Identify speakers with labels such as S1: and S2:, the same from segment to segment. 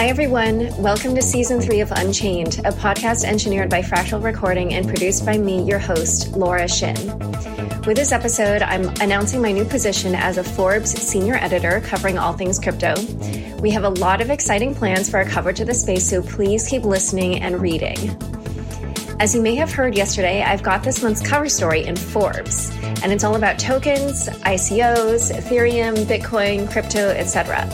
S1: Hi, everyone. Welcome to Season 3 of Unchained, a podcast engineered by Fractal Recording and produced by me, your host, Laura Shin. With this episode, I'm announcing my new position as a Forbes senior editor covering all things crypto. We have a lot of exciting plans for our coverage of the space, so please keep listening and reading. As you may have heard yesterday, I've got this month's cover story in Forbes, and it's all about tokens, ICOs, Ethereum, Bitcoin, crypto, etc.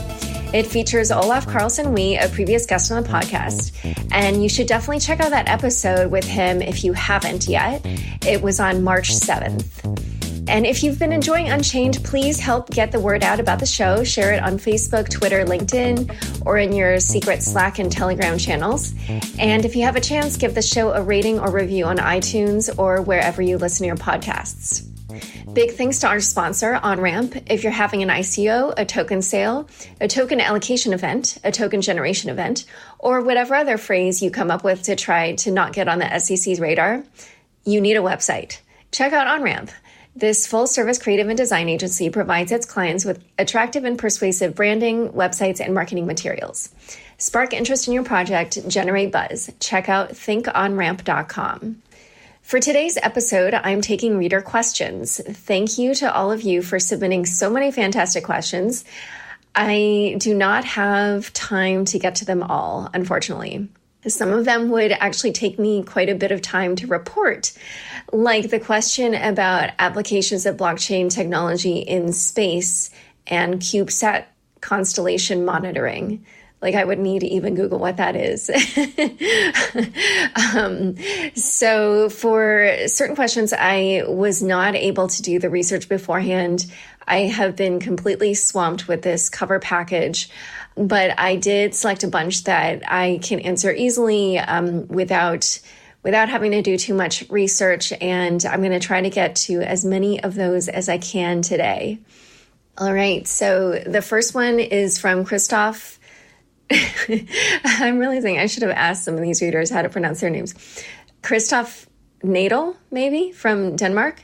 S1: It features Olaf Carlson-Wee, a previous guest on the podcast, and you should definitely check out that episode with him if you haven't yet. It was on March 7th. And if you've been enjoying Unchained, please help get the word out about the show. Share it on Facebook, Twitter, LinkedIn, or in your secret Slack and Telegram channels. And if you have a chance, give the show a rating or review on iTunes or wherever you listen to your podcasts. Big thanks to our sponsor, Onramp. If you're having an ICO, a token sale, a token allocation event, a token generation event, or whatever other phrase you come up with to try to not get on the SEC's radar, you need a website. Check out Onramp. This full-service creative and design agency provides its clients with attractive and persuasive branding, websites, and marketing materials. Spark interest in your project, generate buzz. Check out thinkonramp.com. For today's episode, I'm taking reader questions. Thank you to all of you for submitting so many fantastic questions. I do not have time to get to them all, unfortunately. Some of them would actually take me quite a bit of time to report, like the question about applications of blockchain technology in space and CubeSat constellation monitoring. Like I would need to even Google what that is. So for certain questions, I was not able to do the research beforehand. I have been completely swamped with this cover package, but I did select a bunch that I can answer easily without having to do too much research. And I'm going to try to get to as many of those as I can today. All right. So the first one is from Christoph. I'm realizing I should have asked some of these readers how to pronounce their names. Christoph Nadel, maybe, from Denmark.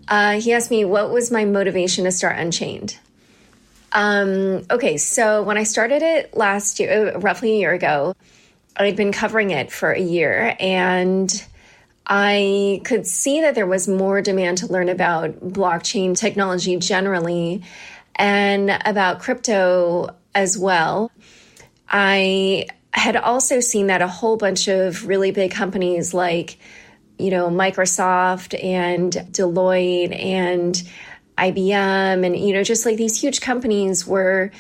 S1: He asked me, what was my motivation to start Unchained? Okay, so when I started it last year, roughly a year ago, I'd been covering it for a year, and I could see that there was more demand to learn about blockchain technology generally and about crypto as well. I had also seen that a whole bunch of really big companies like, Microsoft and Deloitte and IBM and, just like these huge companies were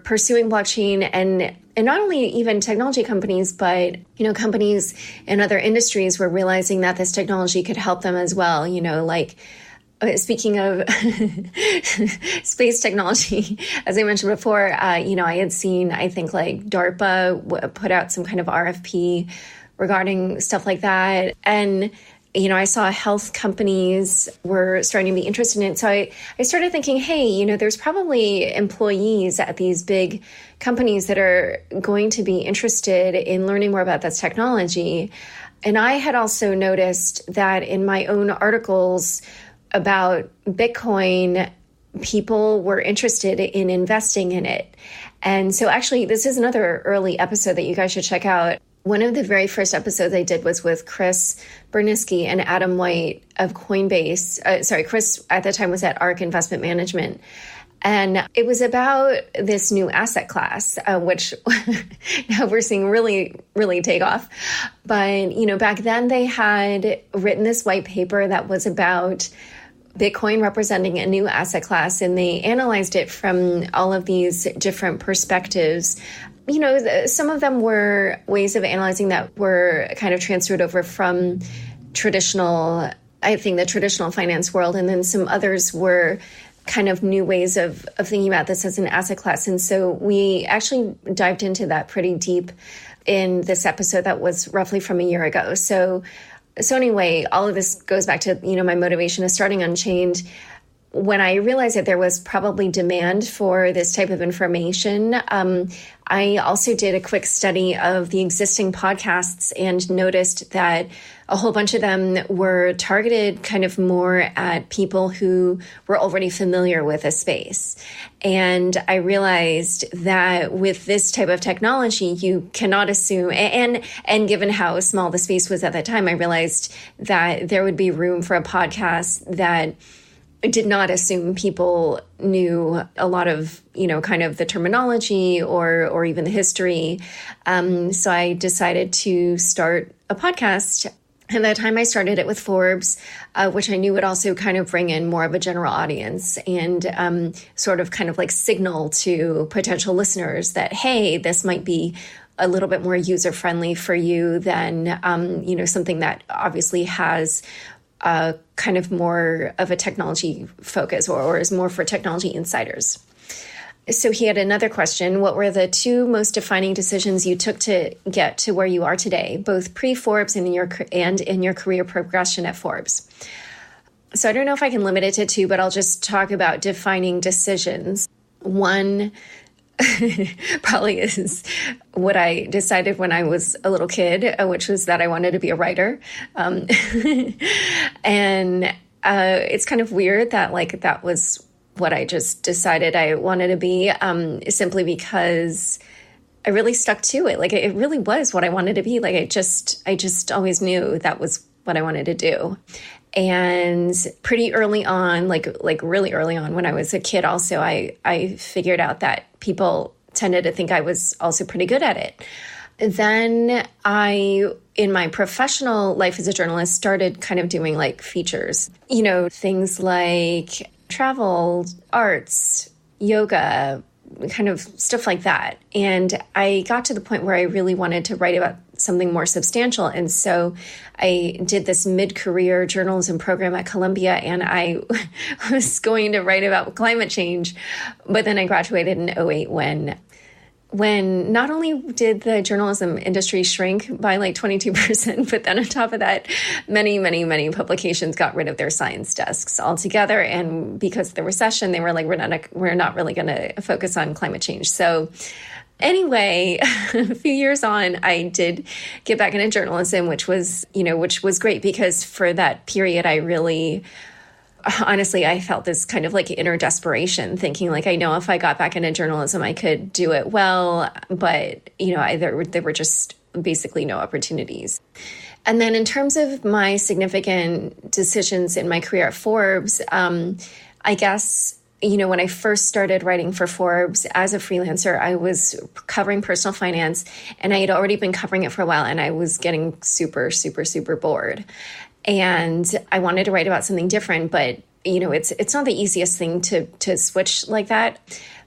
S1: pursuing blockchain and not only even technology companies, but, companies in other industries were realizing that this technology could help them as well, speaking of space technology, as I mentioned before, I had seen, I think like DARPA put out some kind of RFP regarding stuff like that. And, I saw health companies were starting to be interested in it. So I started thinking, hey, there's probably employees at these big companies that are going to be interested in learning more about this technology. And I had also noticed that in my own articles about Bitcoin, people were interested in investing in it. And so actually, this is another early episode that you guys should check out. One of the very first episodes I did was with Chris Bernisky and Adam White of Coinbase. Chris at the time was at ARK Investment Management. And it was about this new asset class, which now we're seeing really, really take off. But, back then they had written this white paper that was about Bitcoin representing a new asset class, and they analyzed it from all of these different perspectives. Some of them were ways of analyzing that were kind of transferred over from the traditional finance world, and then some others were kind of new ways of thinking about this as an asset class. And so we actually dived into that pretty deep in this episode that was roughly from a year ago. So anyway, all of this goes back to, my motivation of starting Unchained. when I realized that there was probably demand for this type of information, I also did a quick study of the existing podcasts and noticed that a whole bunch of them were targeted kind of more at people who were already familiar with a space. And I realized that with this type of technology, you cannot assume, and given how small the space was at that time, I realized that there would be room for a podcast that did not assume people knew a lot of, kind of the terminology or even the history. So I decided to start a podcast. And by the time I started it with Forbes, which I knew would also kind of bring in more of a general audience and sort of kind of like signal to potential listeners that, hey, this might be a little bit more user-friendly for you than, something that obviously has kind of more of a technology focus or is more for technology insiders. So he had another question. What were the two most defining decisions you took to get to where you are today, both pre-Forbes and in your career progression at Forbes? So I don't know if I can limit it to two, but I'll just talk about defining decisions. One probably is what I decided when I was a little kid, which was that I wanted to be a writer. And it's kind of weird that that was what I just decided I wanted to be, simply because I really stuck to it. Like it really was what I wanted to be. Like I just always knew that was what I wanted to do. And pretty early on, like really early on when I was a kid also, I figured out that people tended to think I was also pretty good at it. Then in my professional life as a journalist, started kind of doing like features, things like travel, arts, yoga, kind of stuff like that. And I got to the point where I really wanted to write about something more substantial. And so I did this mid-career journalism program at Columbia, and I was going to write about climate change. But then I graduated in 2008 when not only did the journalism industry shrink by like 22%, but then on top of that, many, many, many publications got rid of their science desks altogether. And because of the recession, they were like, we're not really going to focus on climate change. So anyway, a few years on, I did get back into journalism, which was great because for that period, honestly, I felt this kind of like inner desperation, thinking like, I know if I got back into journalism, I could do it well, but there were just basically no opportunities. And then in terms of my significant decisions in my career at Forbes, I guess, when I first started writing for Forbes as a freelancer, I was covering personal finance, and I had already been covering it for a while, and I was getting super, super, super bored. And I wanted to write about something different, but it's not the easiest thing to switch like that.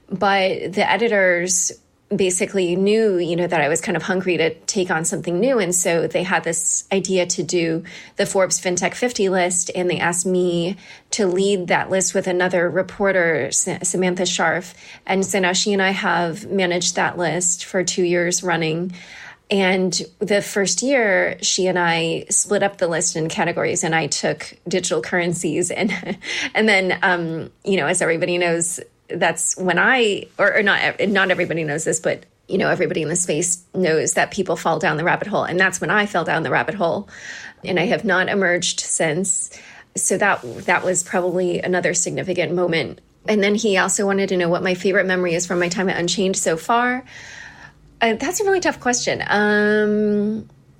S1: But the editors basically knew, that I was kind of hungry to take on something new. And so they had this idea to do the Forbes FinTech 50 list. And they asked me to lead that list with another reporter, Samantha Scharf. And so now she and I have managed that list for 2 years running. And the first year, she and I split up the list in categories, and I took digital currencies. And then, as everybody knows, that's when not everybody knows this, but, everybody in the space knows that people fall down the rabbit hole. And that's when I fell down the rabbit hole, and I have not emerged since. So that was probably another significant moment. And then he also wanted to know what my favorite memory is from my time at Unchained so far. That's a really tough question.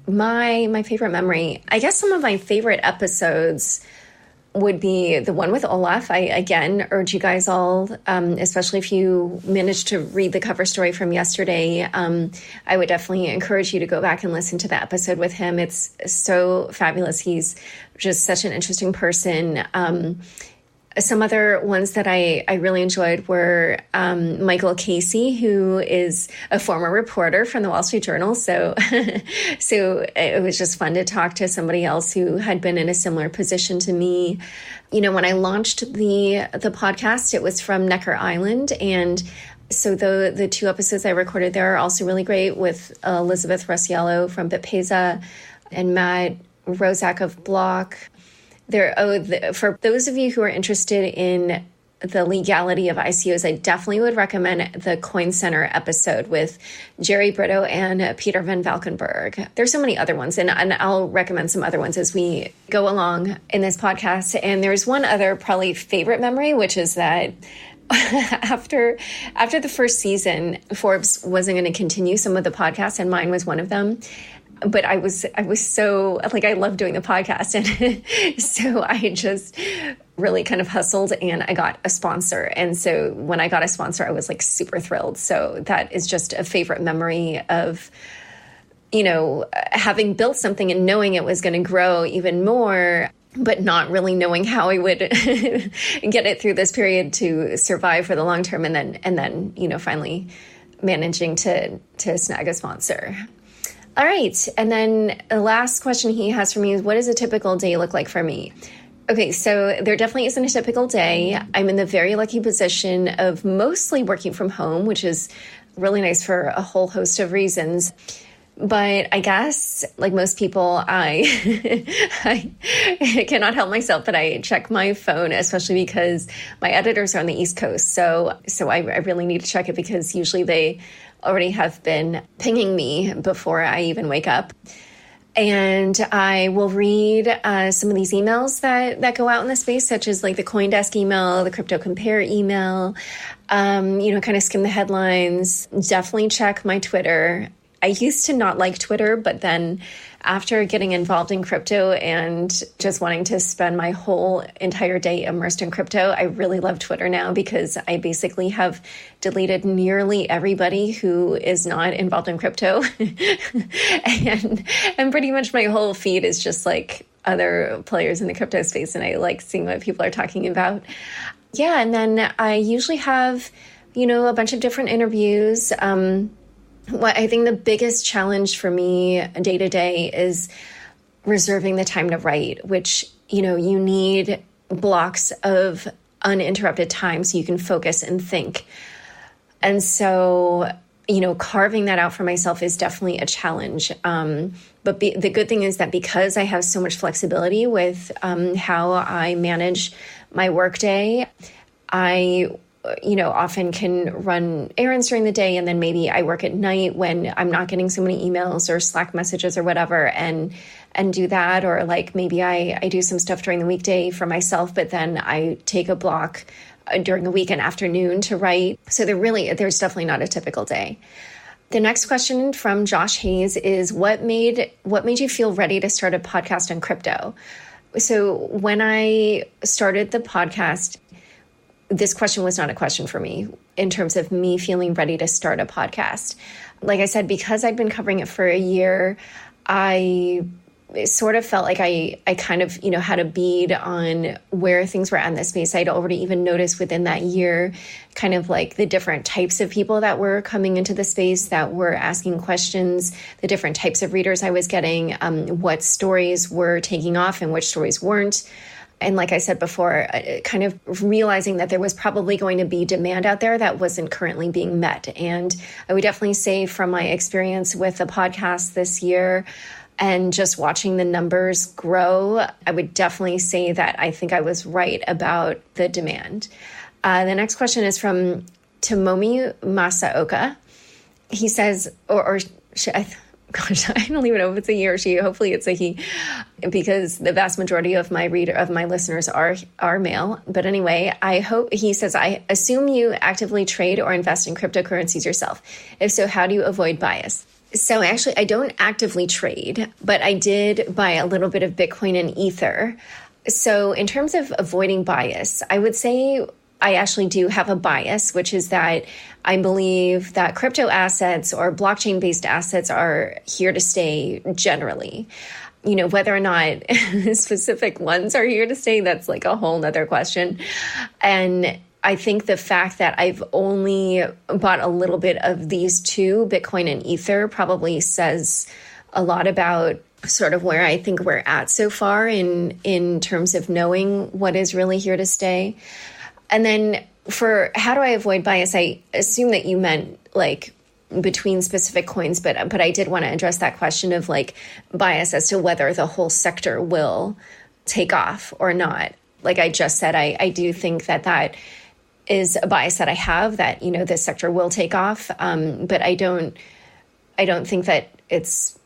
S1: My favorite memory, I guess some of my favorite episodes would be the one with Olaf. I, again, urge you guys all, especially if you managed to read the cover story from yesterday, I would definitely encourage you to go back and listen to that episode with him. It's so fabulous. He's just such an interesting person. Some other ones that I really enjoyed were Michael Casey, who is a former reporter from the Wall Street Journal. So it was just fun to talk to somebody else who had been in a similar position to me. When I launched the podcast, it was from Necker Island. And so the two episodes I recorded there are also really great, with Elizabeth Rossiello from BitPesa and Matt Roszak of Block. For those of you who are interested in the legality of ICOs, I definitely would recommend the Coin Center episode with Jerry Brito and Peter Van Valkenburg. There's so many other ones, and I'll recommend some other ones as we go along in this podcast. And there's one other probably favorite memory, which is that after the first season, Forbes wasn't going to continue some of the podcasts, and mine was one of them. But I was so, like, I love doing the podcast. And so I just really kind of hustled and I got a sponsor. And so when I got a sponsor, I was like super thrilled. So that is just a favorite memory of, having built something and knowing it was going to grow even more, but not really knowing how I would get it through this period to survive for the long term. And then, finally managing to snag a sponsor. All right. And then the last question he has for me is, what does a typical day look like for me? Okay, so there definitely isn't a typical day. I'm in the very lucky position of mostly working from home, which is really nice for a whole host of reasons. But I guess, like most people, I cannot help myself, but I check my phone, especially because my editors are on the East Coast. So I really need to check it because usually they already have been pinging me before I even wake up. And I will read some of these emails that go out in the space, such as like the CoinDesk email, the Crypto Compare email, kind of skim the headlines, definitely check my Twitter. I used to not like Twitter, but then after getting involved in crypto and just wanting to spend my whole entire day immersed in crypto, I really love Twitter now because I basically have deleted nearly everybody who is not involved in crypto. and pretty much my whole feed is just like other players in the crypto space, and I like seeing what people are talking about. Yeah, and then I usually have, a bunch of different interviews. What I think the biggest challenge for me day to day is reserving the time to write, which, you need blocks of uninterrupted time so you can focus and think. And so, carving that out for myself is definitely a challenge. But the good thing is that because I have so much flexibility with how I manage my workday, I often can run errands during the day, and then maybe I work at night when I'm not getting so many emails or Slack messages or whatever, and do that. Or like maybe I do some stuff during the weekday for myself, but then I take a block during the weekend afternoon to write. So there's definitely not a typical day. The next question from Josh Hayes is, what made you feel ready to start a podcast on crypto? So when I started the podcast, this question was not a question for me in terms of me feeling ready to start a podcast. Like I said, because I'd been covering it for a year, I sort of felt like I kind of, had a bead on where things were at in this space. I'd already even noticed within that year, kind of like the different types of people that were coming into the space that were asking questions, the different types of readers I was getting, what stories were taking off and which stories weren't. And like I said before, kind of realizing that there was probably going to be demand out there that wasn't currently being met. And I would definitely say from my experience with the podcast this year and just watching the numbers grow, I would definitely say that I think I was right about the demand. The next question is from Tomomi Masaoka. He says, gosh, I don't even know if it's a he or she. Hopefully it's a he, because the vast majority of my listeners are male. But anyway, he says, I assume you actively trade or invest in cryptocurrencies yourself. If so, how do you avoid bias? So actually, I don't actively trade, but I did buy a little bit of Bitcoin and Ether. So in terms of avoiding bias, I would say I actually do have a bias, which is that I believe that crypto assets or blockchain-based assets are here to stay generally. Whether or not specific ones are here to stay, that's like a whole nother question. And I think the fact that I've only bought a little bit of these two, Bitcoin and Ether, probably says a lot about sort of where I think we're at so far in terms of knowing what is really here to stay. And then for how do I avoid bias, I assume that you meant like between specific coins, but I did want to address that question of like bias as to whether the whole sector will take off or not. Like I just said, I do think that is a bias that I have, that, this sector will take off. But I don't think that it's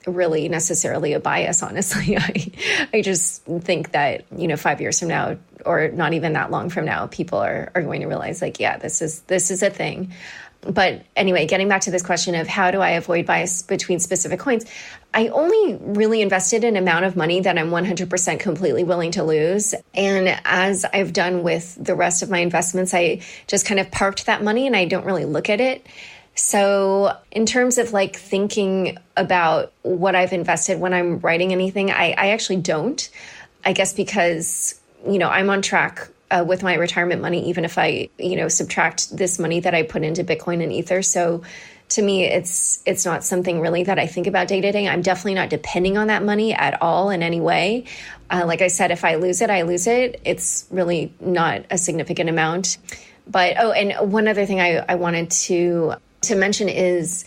S1: really necessarily a bias, honestly. I just think that, 5 years from now, or not even that long from now, people are going to realize like, yeah, this is a thing. But anyway, getting back to this question of how do I avoid bias between specific coins, I only really invested an amount of money that I'm 100% completely willing to lose. And as I've done with the rest of my investments, I just kind of parked that money and I don't really look at it. So in terms of like thinking about what I've invested when I'm writing anything, I actually don't. I guess because, I'm on track with my retirement money, even if I, subtract this money that I put into Bitcoin and Ether. So to me, it's not something really that I think about day to day. I'm definitely not depending on that money at all in any way. Like I said, if I lose it, I lose it. It's really not a significant amount. But, and one other thing I wanted to mention is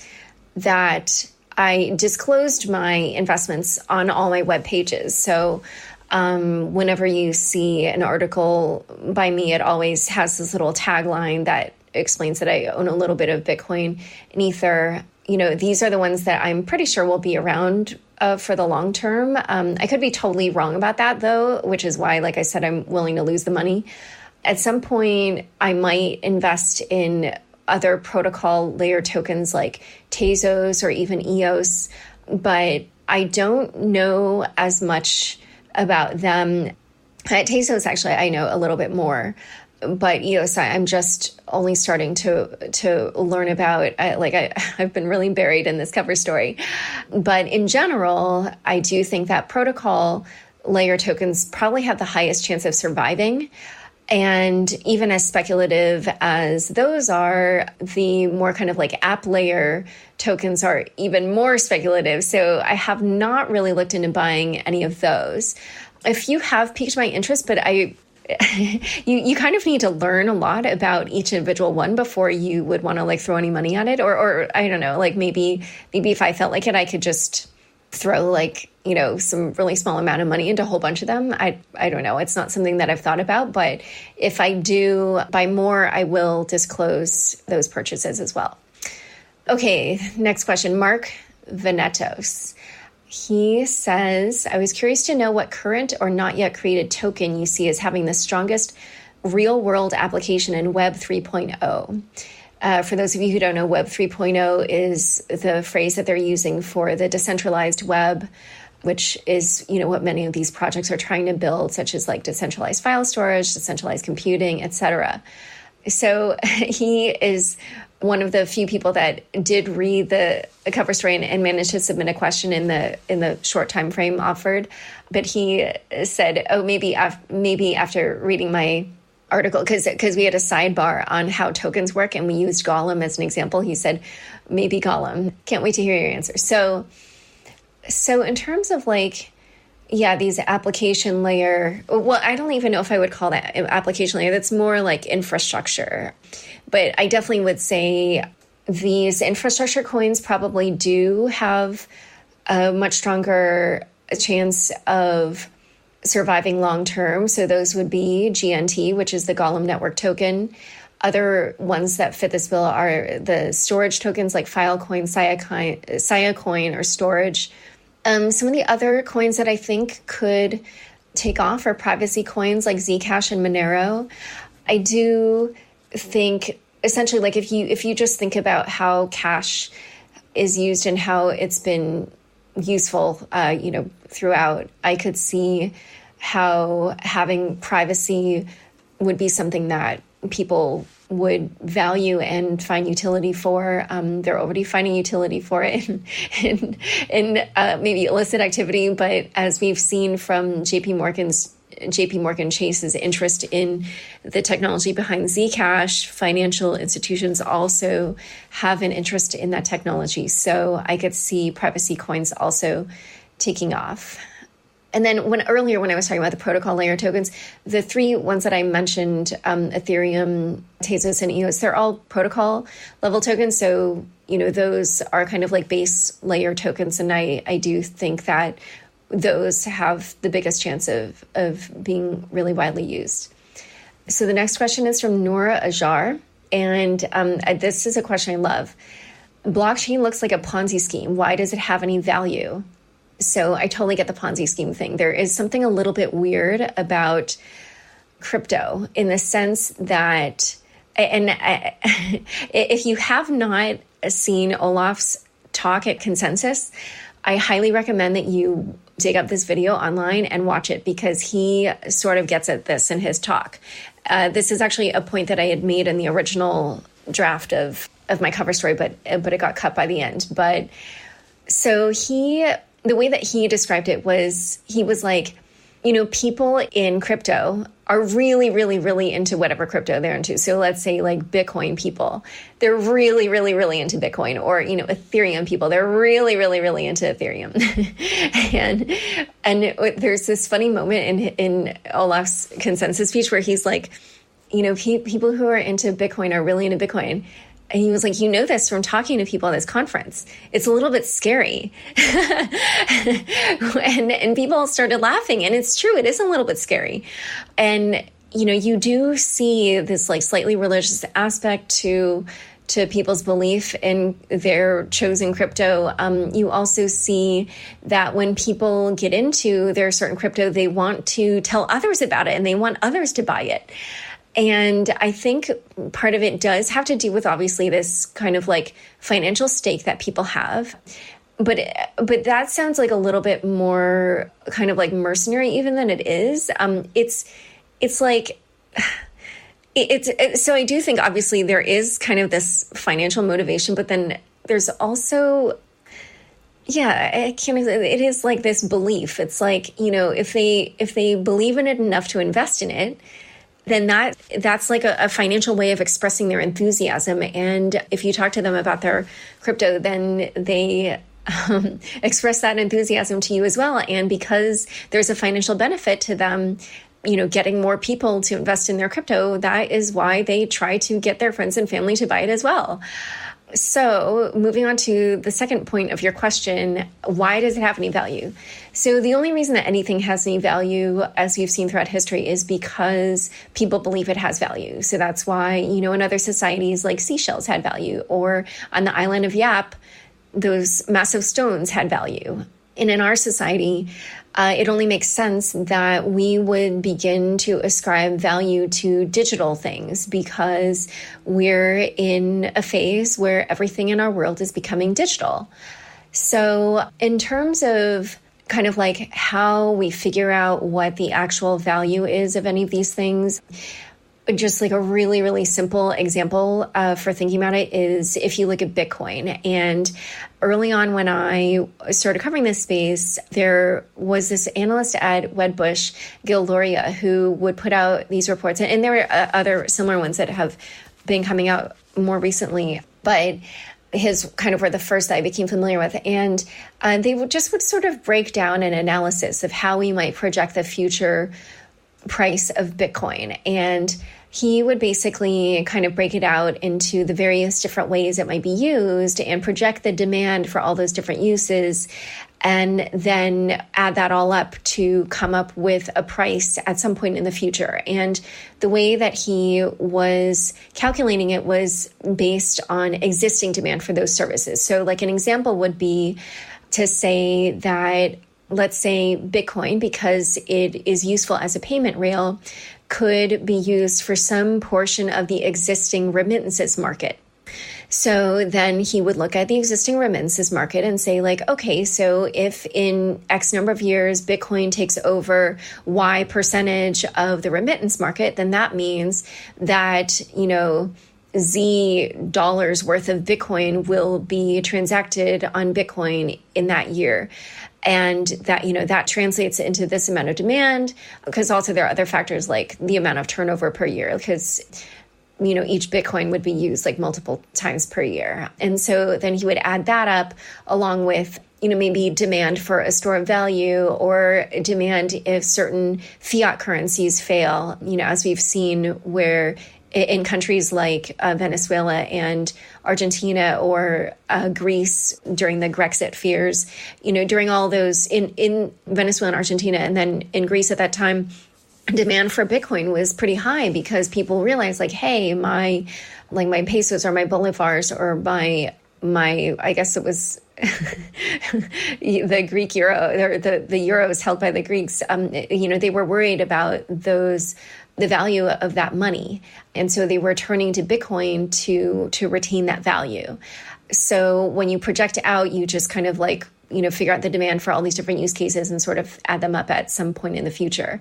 S1: that I disclosed my investments on all my web pages. So whenever you see an article by me, it always has this little tagline that explains that I own a little bit of Bitcoin and Ether. These are the ones that I'm pretty sure will be around for the long term. I could be totally wrong about that, though, which is why, like I said, I'm willing to lose the money. At some point, I might invest in other protocol layer tokens like Tezos or even EOS, but I don't know as much about them. At Tezos, actually, I know a little bit more, but EOS, I'm just only starting to learn about. I've been really buried in this cover story. But in general, I do think that protocol layer tokens probably have the highest chance of surviving. And even as speculative as those are, the more kind of like app layer tokens are even more speculative. So I have not really looked into buying any of those. A few have piqued my interest, but you kind of need to learn a lot about each individual one before you would want to like throw any money at it. Or I don't know, like maybe if I felt like it, I could just throw like, some really small amount of money into a whole bunch of them. I don't know. It's not something that I've thought about, but if I do buy more, I will disclose those purchases as well. Okay, next question. Mark Venetos. He says, I was curious to know what current or not yet created token you see as having the strongest real world application in Web 3.0. For those of you who don't know, Web 3.0 is the phrase that they're using for the decentralized web, which is, what many of these projects are trying to build, such as like decentralized file storage, decentralized computing, etc. So he is one of the few people that did read the cover story and managed to submit a question in the short time frame offered. But he said, maybe after reading my article, because we had a sidebar on how tokens work and we used Golem as an example. He said, maybe Golem. Can't wait to hear your answer. So in terms of like, these application layer, well, I don't even know if I would call that application layer. That's more like infrastructure. But I definitely would say these infrastructure coins probably do have a much stronger chance of surviving long term. So those would be GNT, which is the Golem Network token. Other ones that fit this bill are the storage tokens like Filecoin, Siacoin, or Storage. Some of the other coins that I think could take off are privacy coins like Zcash and Monero. I do think essentially, like if you just think about how cash is used and how it's been useful, throughout, I could see how having privacy would be something that people would value and find utility for. They're already finding utility for it in maybe illicit activity, but as we've seen from JP Morgan Chase's interest in the technology behind Zcash, financial institutions also have an interest in that technology. So I could see privacy coins also taking off. And then when I was talking about the protocol layer tokens, the three ones that I mentioned, Ethereum, Tezos, and EOS, they're all protocol level tokens. So, those are kind of like base layer tokens. And I do think that those have the biggest chance of being really widely used. So the next question is from Nora Ajar. And this is a question I love. Blockchain looks like a Ponzi scheme. Why does it have any value? So I totally get the Ponzi scheme thing. There is something a little bit weird about crypto in the sense that, if you have not seen Olaf's talk at Consensus, I highly recommend that you dig up this video online and watch it, because he sort of gets at this in his talk. This is actually a point that I had made in the original draft of my cover story, but it got cut by the end. But so the way that he described it was, he was like, people in crypto are really, really, really into whatever crypto they're into. So let's say like Bitcoin people, they're really, really, really into Bitcoin, or, Ethereum people, they're really, really, really into Ethereum. and there's this funny moment in Olaf's Consensus speech where he's like, people who are into Bitcoin are really into Bitcoin. And he was like, this from talking to people at this conference. It's a little bit scary. and people started laughing. And it's true. It is a little bit scary. And, you do see this like slightly religious aspect to people's belief in their chosen crypto. You also see that when people get into their certain crypto, they want to tell others about it and they want others to buy it. And I think part of it does have to do with obviously this kind of like financial stake that people have. But that sounds like a little bit more kind of like mercenary even than it is. It's like, so I do think obviously there is kind of this financial motivation, but then there's also, it is like this belief. It's like, if they believe in it enough to invest in it, then that's like a financial way of expressing their enthusiasm. And if you talk to them about their crypto, then they express that enthusiasm to you as well. And because there's a financial benefit to them, getting more people to invest in their crypto, that is why they try to get their friends and family to buy it as well. So moving on to the second point of your question, why does it have any value? So the only reason that anything has any value, as we've seen throughout history, is because people believe it has value. So that's why, in other societies like seashells had value, or on the island of Yap, those massive stones had value. And in our society, it only makes sense that we would begin to ascribe value to digital things, because we're in a phase where everything in our world is becoming digital. So in terms of kind of like how we figure out what the actual value is of any of these things, just like a really, really simple example for thinking about it is if you look at Bitcoin. And early on when I started covering this space, there was this analyst at Wedbush, Gil Loria, who would put out these reports. And there were other similar ones that have been coming out more recently. But his kind of were the first that I became familiar with. And they would sort of break down an analysis of how we might project the future price of Bitcoin. And he would basically kind of break it out into the various different ways it might be used and project the demand for all those different uses, and then add that all up to come up with a price at some point in the future. And the way that he was calculating it was based on existing demand for those services. So like an example would be to say that, let's say Bitcoin, because it is useful as a payment rail, could be used for some portion of the existing remittances market. So then he would look at the existing remittances market and say like, okay, so if in X number of years, Bitcoin takes over Y percentage of the remittance market, then that means that, Z dollars worth of Bitcoin will be transacted on Bitcoin in that year. And that, that translates into this amount of demand, because also there are other factors like the amount of turnover per year, because, each Bitcoin would be used like multiple times per year. And so then he would add that up along with, maybe demand for a store of value, or demand if certain fiat currencies fail, as we've seen where in countries like Venezuela and Argentina or Greece during the Grexit fears, during all those in Venezuela and Argentina, and then in Greece at that time, demand for Bitcoin was pretty high because people realized like, hey, my pesos or my bolivars or my I guess it was the Greek euro, or the euros held by the Greeks, they were worried about the value of that money. And so they were turning to Bitcoin to retain that value. So when you project out, you just kind of figure out the demand for all these different use cases and sort of add them up at some point in the future.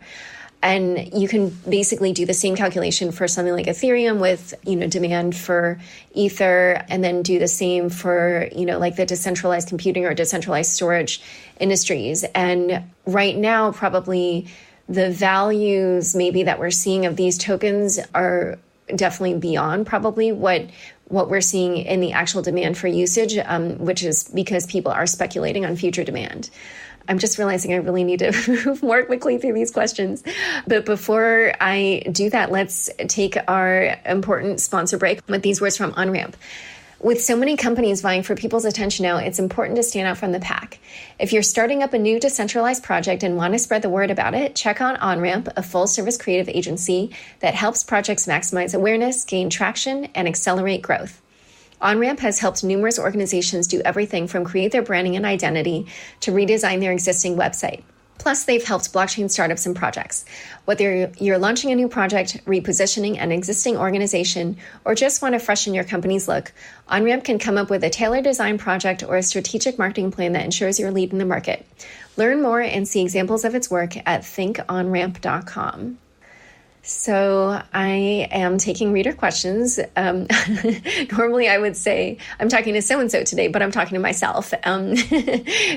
S1: And you can basically do the same calculation for something like Ethereum with, demand for Ether, and then do the same for, like the decentralized computing or decentralized storage industries. And right now, probably the values maybe that we're seeing of these tokens are definitely beyond probably what we're seeing in the actual demand for usage, which is because people are speculating on future demand. I'm just realizing I really need to move more quickly through these questions. But before I do that, let's take our important sponsor break with these words from Onramp. With so many companies vying for people's attention now, it's important to stand out from the pack. If you're starting up a new decentralized project and want to spread the word about it, check out Onramp, a full-service creative agency that helps projects maximize awareness, gain traction, and accelerate growth. Onramp has helped numerous organizations do everything from create their branding and identity to redesign their existing website. Plus, they've helped blockchain startups and projects. Whether you're launching a new project, repositioning an existing organization, or just want to freshen your company's look, Onramp can come up with a tailored design project or a strategic marketing plan that ensures your lead in the market. Learn more and see examples of its work at thinkonramp.com. So I am taking reader questions. Normally I would say, I'm talking to so-and-so today, but I'm talking to myself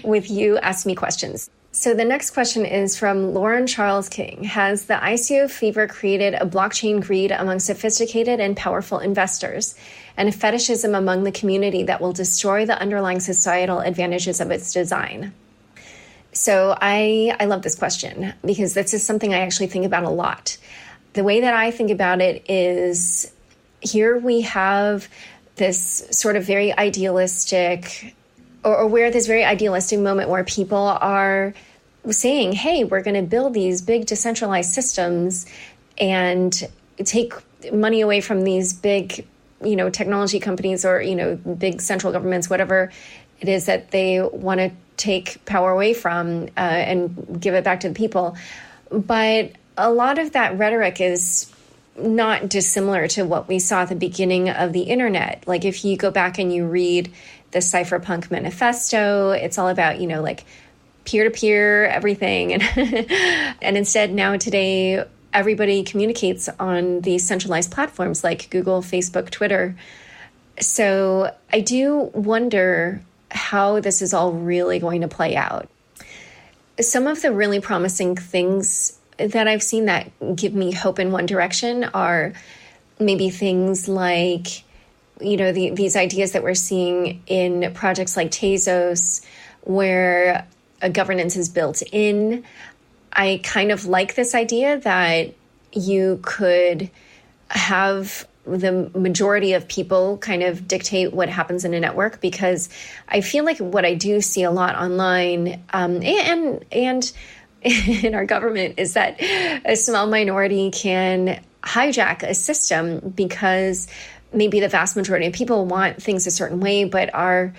S1: with you ask me questions. So the next question is from Lauren Charles King. Has the ICO fever created a blockchain greed among sophisticated and powerful investors and a fetishism among the community that will destroy the underlying societal advantages of its design? So I love this question because this is something I actually think about a lot. The way that I think about it is here we have this sort of very idealistic, or we're at this very idealistic moment where people are saying, hey, we're going to build these big decentralized systems and take money away from these big, technology companies or, big central governments, whatever it is that they want to take power away from and give it back to the people. But a lot of that rhetoric is not dissimilar to what we saw at the beginning of the internet. Like if you go back and you read the Cypherpunk Manifesto, it's all about, peer-to-peer everything. And instead now today, everybody communicates on these centralized platforms like Google, Facebook, Twitter. So I do wonder how this is all really going to play out. Some of the really promising things that I've seen that give me hope in one direction are maybe things like, these ideas that we're seeing in projects like Tezos, where a governance is built in. I kind of like this idea that you could have the majority of people kind of dictate what happens in a network, because I feel like what I do see a lot online and in our government is that a small minority can hijack a system because maybe the vast majority of people want things a certain way, but are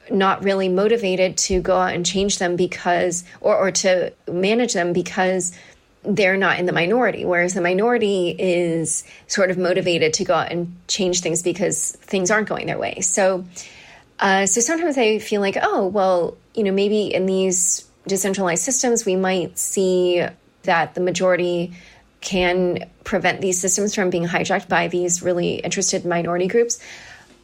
S1: not really motivated to go out and change them because, or to manage them because they're not in the minority. Whereas the minority is sort of motivated to go out and change things because things aren't going their way. So sometimes I feel like, oh, well, maybe in these decentralized systems, we might see that the majority can prevent these systems from being hijacked by these really interested minority groups.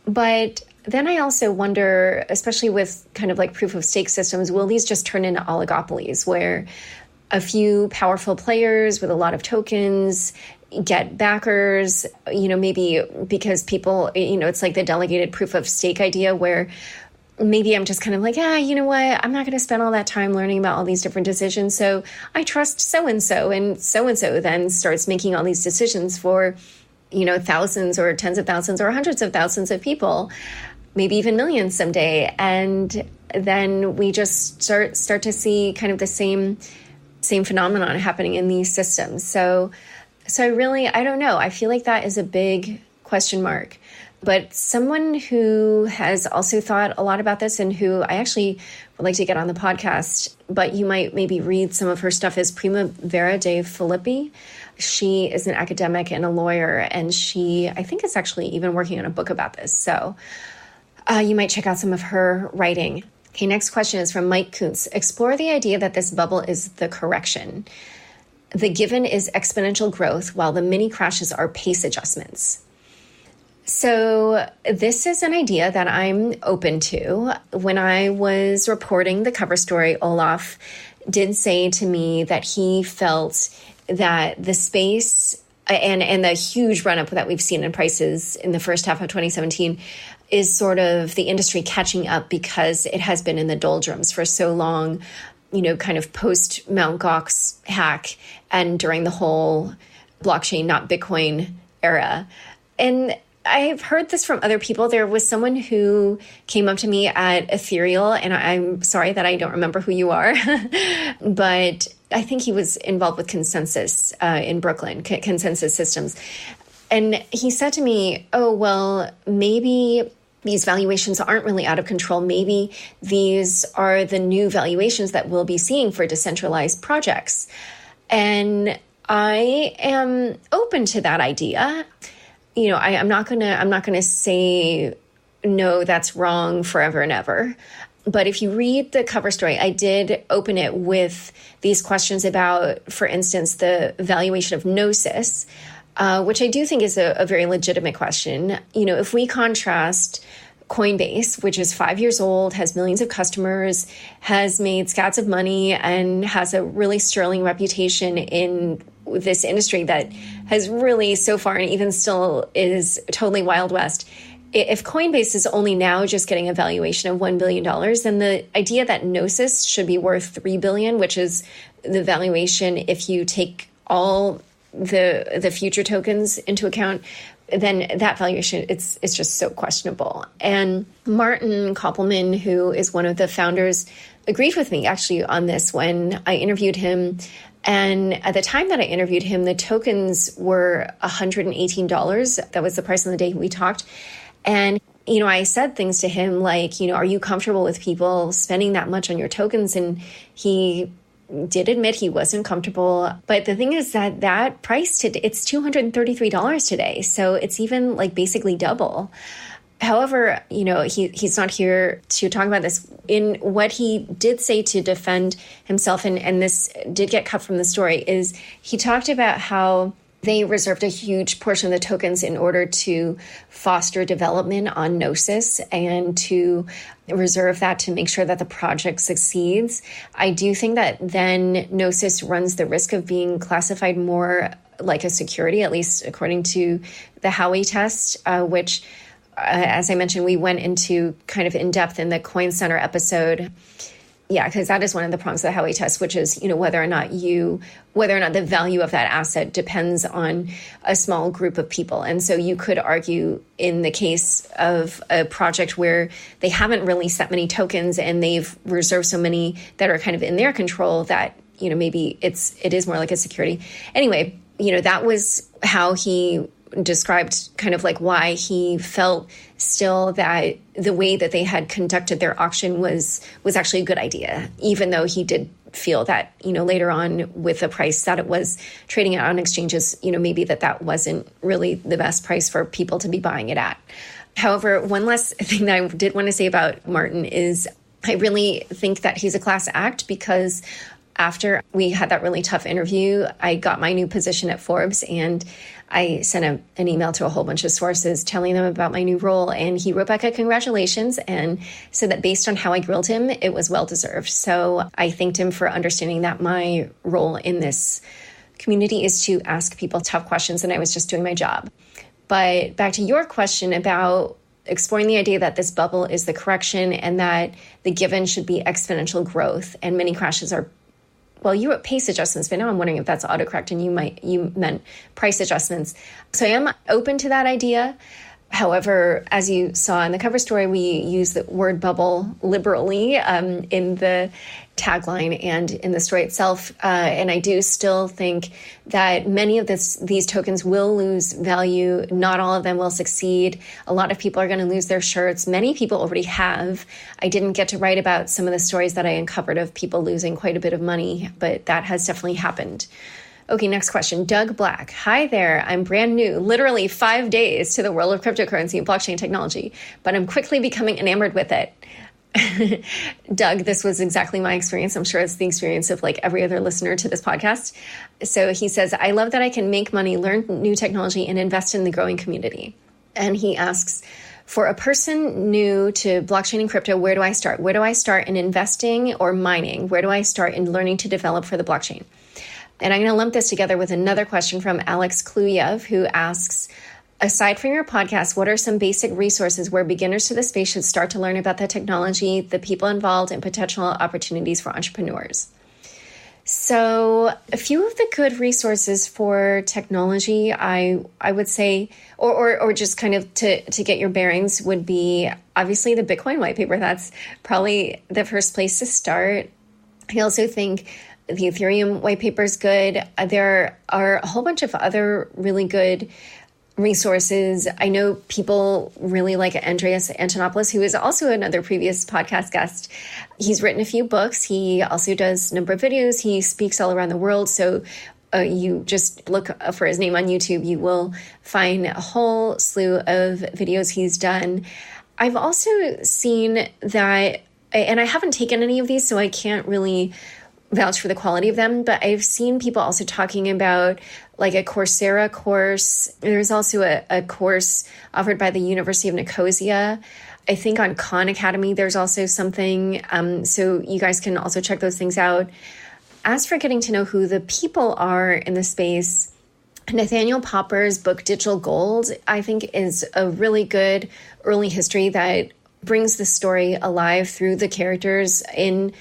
S1: But then I also wonder, especially with kind of like proof of stake systems, will these just turn into oligopolies where a few powerful players with a lot of tokens get backers, maybe because people, it's like the delegated proof of stake idea where maybe I'm just kind of like, you know what? I'm not going to spend all that time learning about all these different decisions. So I trust so-and-so then starts making all these decisions for thousands or tens of thousands or hundreds of thousands of people, maybe even millions someday. And then we just start to see kind of the same phenomenon happening in these systems. So I don't know. I feel like that is a big question mark. But someone who has also thought a lot about this and who I actually would like to get on the podcast, but you might maybe read some of her stuff, is Primavera de Filippi. She is an academic and a lawyer, and I think is actually even working on a book about this. So you might check out some of her writing. Okay, next question is from Mike Kuntz. Explore the idea that this bubble is the correction. The given is exponential growth, while the mini crashes are pace adjustments. So this is an idea that I'm open to. When I was reporting the cover story, Olaf did say to me that he felt that the space and the huge run-up that we've seen in prices in the first half of 2017 is sort of the industry catching up because it has been in the doldrums for so long, kind of post Mt. Gox hack and during the whole blockchain, not Bitcoin era. And I've heard this from other people. There was someone who came up to me at Ethereal, and I'm sorry that I don't remember who you are, but I think he was involved with Consensus in Brooklyn, Consensus Systems. And he said to me, oh, well, maybe these valuations aren't really out of control. Maybe these are the new valuations that we'll be seeing for decentralized projects. And I am open to that idea. I'm not gonna say no, that's wrong forever and ever. But if you read the cover story, I did open it with these questions about, for instance, the valuation of Gnosis, which I do think is a very legitimate question. If we contrast Coinbase, which is 5 years old, has millions of customers, has made scats of money, and has a really sterling reputation in this industry that has really so far and even still is totally Wild West. If Coinbase is only now just getting a valuation of $1 billion, then the idea that Gnosis should be worth $3 billion, which is the valuation if you take all the future tokens into account, then that valuation, it's just so questionable. And Martin Koppelman, who is one of the founders, agreed with me actually on this when I interviewed him. And at the time that I interviewed him, the tokens were $118. That was the price on the day we talked. And, I said things to him like, are you comfortable with people spending that much on your tokens? And he did admit he wasn't comfortable. But the thing is that price today, it's $233 today. So it's even like basically double. However, he's not here to talk about this. In what he did say to defend himself, and this did get cut from the story, is he talked about how they reserved a huge portion of the tokens in order to foster development on Gnosis and to reserve that to make sure that the project succeeds. I do think that then Gnosis runs the risk of being classified more like a security, at least according to the Howey test, which as I mentioned, we went into kind of in depth in the Coin Center episode. Yeah, because that is one of the prongs of the Howey test, which is, whether or not the value of that asset depends on a small group of people. And so you could argue in the case of a project where they haven't released that many tokens and they've reserved so many that are kind of in their control that, maybe it is more like a security. Anyway, that was how he described kind of like why he felt still that the way that they had conducted their auction was actually a good idea, even though he did feel that, later on with the price that it was trading out on exchanges, maybe that wasn't really the best price for people to be buying it at. However, one last thing that I did want to say about Martin is I really think that he's a class act because after we had that really tough interview, I got my new position at Forbes and I sent an email to a whole bunch of sources telling them about my new role. And he wrote back a congratulations and said that based on how I grilled him, it was well-deserved. So I thanked him for understanding that my role in this community is to ask people tough questions, and I was just doing my job. But back to your question about exploring the idea that this bubble is the correction and that the given should be exponential growth and many crashes are well, you wrote pace adjustments, but now I'm wondering if that's autocorrect and you meant price adjustments. So I am open to that idea. However, as you saw in the cover story, we use the word bubble liberally in the tagline and in the story itself. And I do still think that many of these tokens will lose value. Not all of them will succeed. A lot of people are going to lose their shirts. Many people already have. I didn't get to write about some of the stories that I uncovered of people losing quite a bit of money, but that has definitely happened. Okay, next question. Doug Black. Hi there. I'm brand new, literally 5 days to the world of cryptocurrency and blockchain technology, but I'm quickly becoming enamored with it. Doug, this was exactly my experience. I'm sure it's the experience of like every other listener to this podcast. So he says, I love that I can make money, learn new technology, and invest in the growing community. And he asks, for a person new to blockchain and crypto, where do I start? Where do I start in investing or mining? Where do I start in learning to develop for the blockchain? And I'm going to lump this together with another question from Alex Kluyev, who asks, aside from your podcast, what are some basic resources where beginners to the space should start to learn about the technology, the people involved, and potential opportunities for entrepreneurs? So a few of the good resources for technology, I would say, or just kind of to get your bearings would be obviously the Bitcoin white paper. That's probably the first place to start. I also think the Ethereum white paper is good. There are a whole bunch of other really good resources. I know people really like Andreas Antonopoulos, who is also another previous podcast guest. He's written a few books. He also does a number of videos. He speaks all around the world. So you just look for his name on YouTube. You will find a whole slew of videos he's done. I've also seen that, and I haven't taken any of these, so I can't really vouch for the quality of them, but I've seen people also talking about like a Coursera course. There's also a course offered by the University of Nicosia. I think on Khan Academy, there's also something. So you guys can also check those things out. As for getting to know who the people are in the space, Nathaniel Popper's book, Digital Gold, I think is a really good early history that brings the story alive through the characters in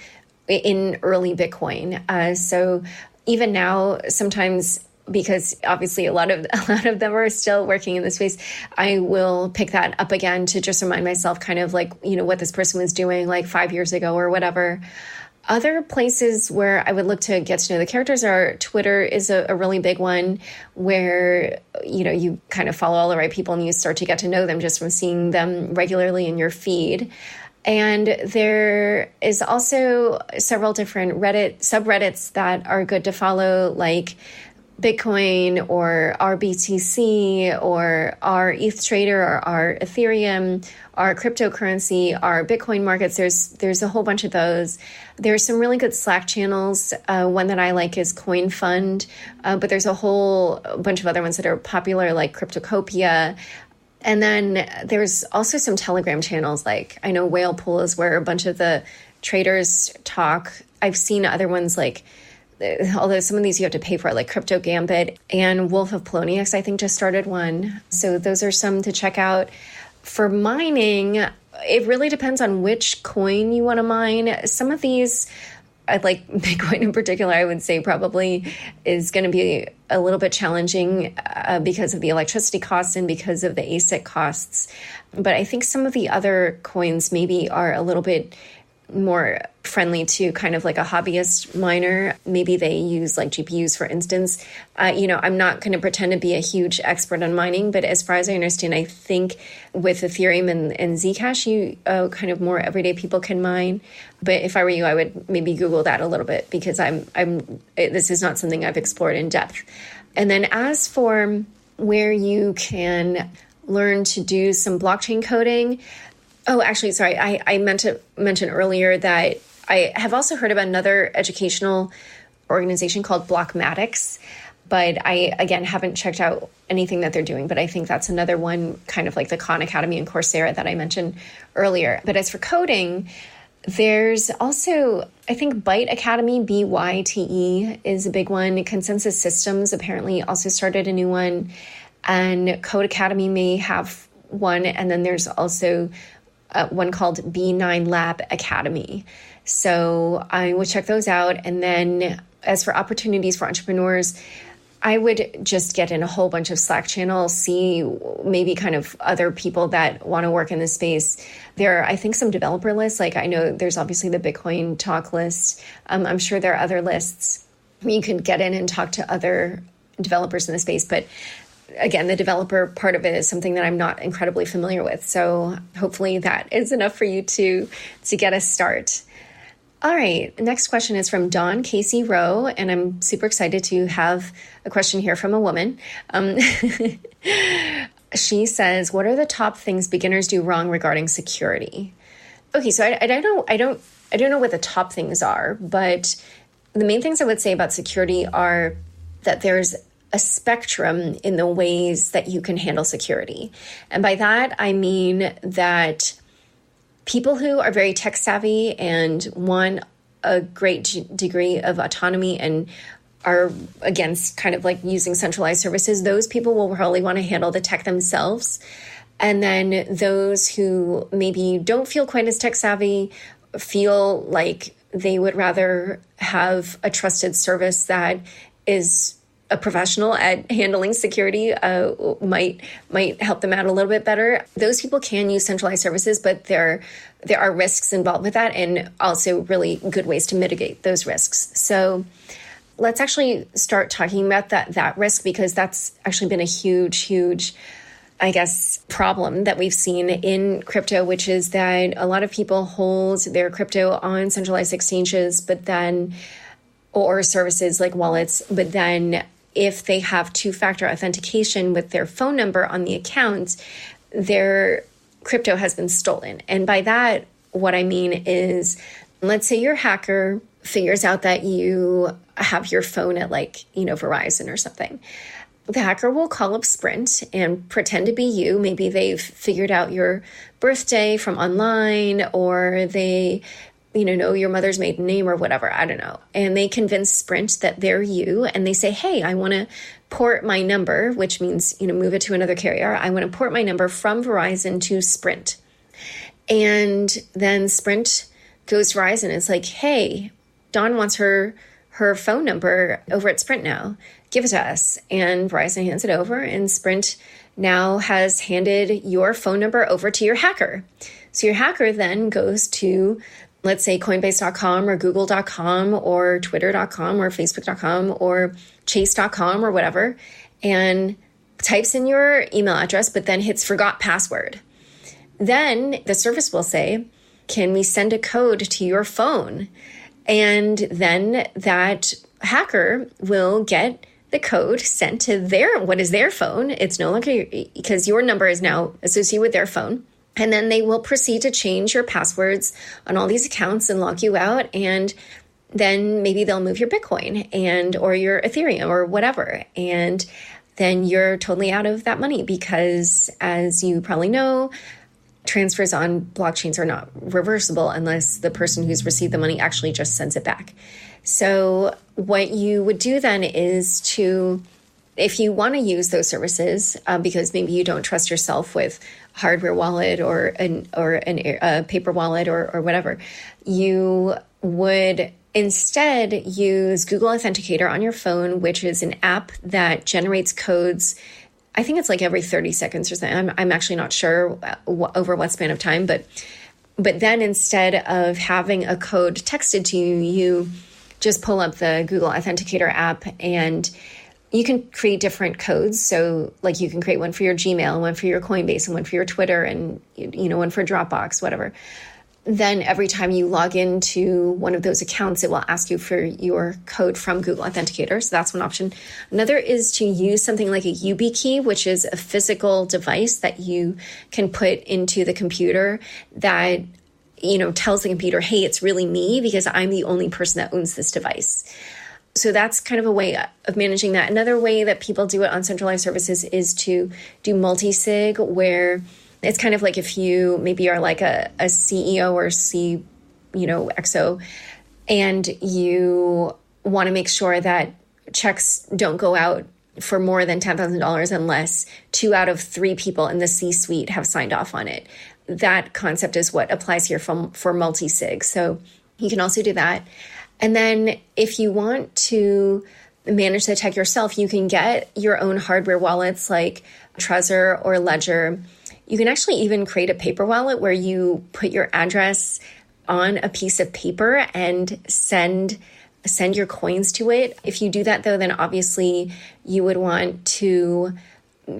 S1: early Bitcoin. So even now, sometimes, because obviously a lot of them are still working in the space, I will pick that up again to just remind myself kind of like, what this person was doing like 5 years ago or whatever. Other places where I would look to get to know the characters are Twitter is a really big one where, you kind of follow all the right people and you start to get to know them just from seeing them regularly in your feed. And there is also several different subreddits that are good to follow, like Bitcoin or RBTC or our ETH Trader or our Ethereum, our cryptocurrency, our Bitcoin markets. There's a whole bunch of those. There's some really good Slack channels. One that I like is Coin Fund, but there's a whole bunch of other ones that are popular, like Cryptocopia. And then there's also some Telegram channels, like I know Whale Pool is where a bunch of the traders talk. I've seen other ones like, although some of these you have to pay for, like Crypto Gambit, and Wolf of Polonius, I think, just started one. So those are some to check out. For mining, it really depends on which coin you want to mine. Some of these, like Bitcoin in particular, I would say probably is going to be a little bit challenging because of the electricity costs and because of the ASIC costs. But I think some of the other coins maybe are a little bit more friendly to kind of like a hobbyist miner. Maybe they use like GPUs, for instance. I'm not going to pretend to be a huge expert on mining, but as far as I understand, I think with Ethereum and Zcash, you kind of more everyday people can mine. But if I were you, I would maybe Google that a little bit because this is not something I've explored in depth. And then as for where you can learn to do some blockchain coding, oh, actually, sorry, I meant to mention earlier that I have also heard about another educational organization called Blockmatics, but I, again, haven't checked out anything that they're doing, but I think that's another one kind of like the Khan Academy and Coursera that I mentioned earlier. But as for coding, there's also, I think, Byte Academy, BYTE, is a big one. Consensus Systems apparently also started a new one, and Code Academy may have one, and then there's also one called B9 Lab Academy. So I would check those out. And then as for opportunities for entrepreneurs, I would just get in a whole bunch of Slack channels, see maybe kind of other people that want to work in this space. There are, I think, some developer lists. Like I know there's obviously the Bitcoin talk list. I'm sure there are other lists where you can get in and talk to other developers in the space. But again, the developer part of it is something that I'm not incredibly familiar with. So hopefully that is enough for you to get a start. All right. Next question is from Dawn Casey Rowe, and I'm super excited to have a question here from a woman. She says, "What are the top things beginners do wrong regarding security?" Okay, so I don't know what the top things are, but the main things I would say about security are that there's a spectrum in the ways that you can handle security, and by that I mean that people who are very tech savvy and want a great degree of autonomy and are against kind of like using centralized services, those people will probably want to handle the tech themselves. And then those who maybe don't feel quite as tech savvy, feel like they would rather have a trusted service that is a professional at handling security, might help them out a little bit better. Those people can use centralized services, but there are risks involved with that, and also really good ways to mitigate those risks. So let's actually start talking about that risk, because that's actually been a huge, I guess, problem that we've seen in crypto, which is that a lot of people hold their crypto on centralized exchanges, or services like wallets, but then if they have two-factor authentication with their phone number on the account, their crypto has been stolen. And by that, what I mean is, let's say your hacker figures out that you have your phone at Verizon or something. The hacker will call up Sprint and pretend to be you. Maybe they've figured out your birthday from online, or they know your mother's maiden name or whatever, I don't know. And they convince Sprint that they're you, and they say, hey, I want to port my number, which means, move it to another carrier. I want to port my number from Verizon to Sprint. And then Sprint goes to Verizon and it's like, hey, Dawn wants her phone number over at Sprint now. Give it to us. And Verizon hands it over, and Sprint now has handed your phone number over to your hacker. So your hacker then goes to, let's say, Coinbase.com or Google.com or Twitter.com or Facebook.com or Chase.com or whatever, and types in your email address, but then hits forgot password. Then the service will say, can we send a code to your phone? And then that hacker will get the code sent to what is their phone. It's no longer, because your number is now associated with their phone. And then they will proceed to change your passwords on all these accounts and lock you out. And then maybe they'll move your Bitcoin or your Ethereum or whatever. And then you're totally out of that money, because as you probably know, transfers on blockchains are not reversible unless the person who's received the money actually just sends it back. So what you would do then is if you want to use those services, because maybe you don't trust yourself with hardware wallet or a paper wallet or whatever, you would instead use Google Authenticator on your phone, which is an app that generates codes. I think it's like every 30 seconds or something. I'm actually not sure over what span of time, but then instead of having a code texted to you, you just pull up the Google Authenticator app, and you can create different codes. So like you can create one for your Gmail, one for your Coinbase, and one for your Twitter, and one for Dropbox, whatever. Then every time you log into one of those accounts, it will ask you for your code from Google Authenticator. So that's one option. Another is to use something like a YubiKey, which is a physical device that you can put into the computer that tells the computer, hey, it's really me because I'm the only person that owns this device. So that's kind of a way of managing that. Another way that people do it on centralized services is to do multi-sig, where it's kind of like if you maybe are like a CEO or XO, and you want to make sure that checks don't go out for more than $10,000 unless 2 out of 3 people in the C-suite have signed off on it. That concept is what applies here for multi-sig. So you can also do that. And then if you want to manage the tech yourself, you can get your own hardware wallets like Trezor or Ledger. You can actually even create a paper wallet where you put your address on a piece of paper and send your coins to it. If you do that, though, then obviously you would want to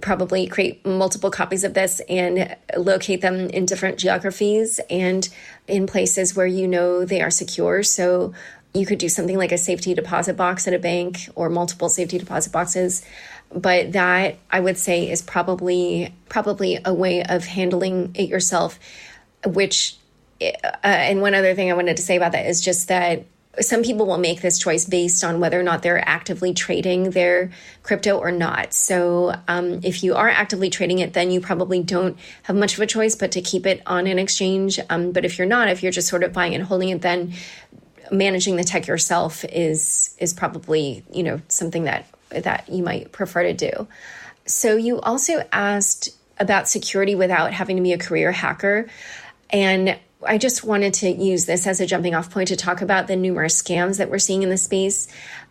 S1: probably create multiple copies of this and locate them in different geographies and in places where you know they are secure. So you could do something like a safety deposit box at a bank or multiple safety deposit boxes. But that, I would say, is probably a way of handling it yourself, which, and one other thing I wanted to say about that is just that some people will make this choice based on whether or not they're actively trading their crypto or not. So if you are actively trading it, then you probably don't have much of a choice but to keep it on an exchange. But if you're not, if you're just sort of buying and holding it, then managing the tech yourself is probably, something that you might prefer to do. So you also asked about security without having to be a career hacker. And I just wanted to use this as a jumping off point to talk about the numerous scams that we're seeing in the space.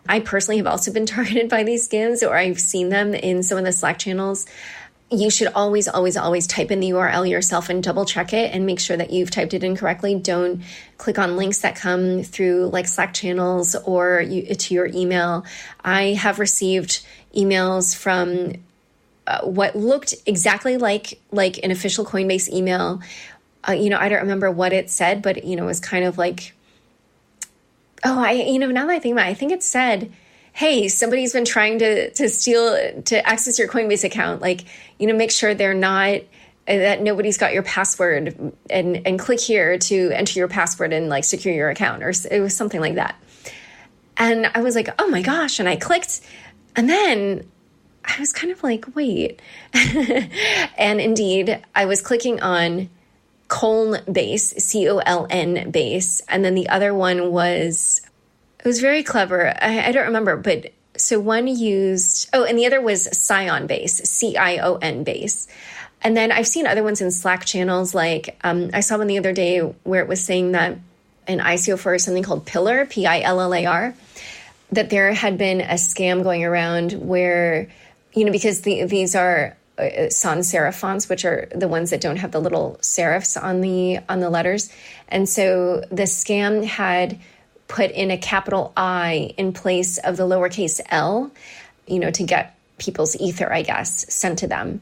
S1: I personally have also been targeted by these scams, or I've seen them in some of the Slack channels. You should always, always, always type in the URL yourself and double check it and make sure that you've typed it in correctly. Don't click on links that come through like Slack channels or to your email. I have received emails from what looked exactly like an official Coinbase email. I don't remember what it said, but, it was kind of like, now that I think about it, I think it said, hey, somebody's been trying to access your Coinbase account. Make sure that nobody's got your password and click here to enter your password and secure your account, or it was something like that. And I was like, oh my gosh. And I clicked, and then I was kind of like, wait. And indeed, I was clicking on Coinbase, COLN base. And then the other one was, it was very clever. I don't remember, but so one used, and the other was Cion base, CION base. And then I've seen other ones in Slack channels. I saw one the other day where it was saying that an ICO for something called Pillar, PILLAR, that there had been a scam going around where, because these are sans serif fonts, which are the ones that don't have the little serifs on the letters. And so the scam had put in a capital I in place of the lowercase l, to get people's ether, I guess, sent to them.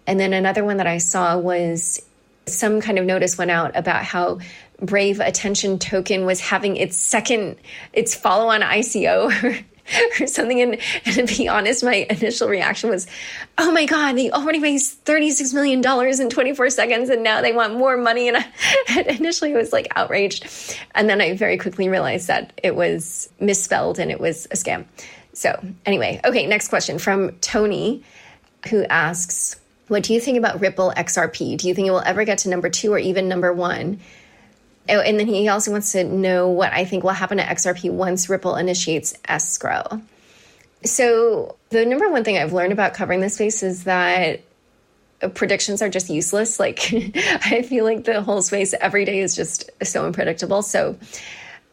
S1: And then another one that I saw was some kind of notice went out about how Brave Attention Token was having its follow-on ICO or something. And to be honest, my initial reaction was, oh my God, they already raised $36 million in 24 seconds and now they want more money. And initially I was outraged. And then I very quickly realized that it was misspelled and it was a scam. So anyway, okay, next question from Tony, who asks, what do you think about Ripple XRP? Do you think it will ever get to number 2 or even number 1? Oh, and then he also wants to know what I think will happen to XRP once Ripple initiates escrow. So the number one thing I've learned about covering this space is that predictions are just useless. I feel like the whole space every day is just so unpredictable. So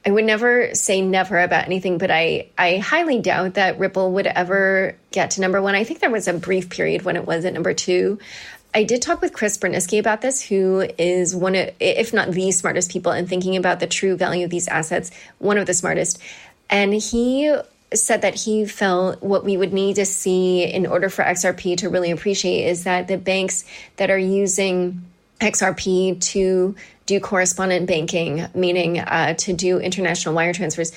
S1: I would never say never about anything, but I highly doubt that Ripple would ever get to number 1. I think there was a brief period when it was at number 2. I did talk with Chris Berniske about this, who is one of, if not the smartest people in thinking about the true value of these assets, one of the smartest. And he said that he felt what we would need to see in order for XRP to really appreciate is that the banks that are using XRP to do correspondent banking, meaning to do international wire transfers,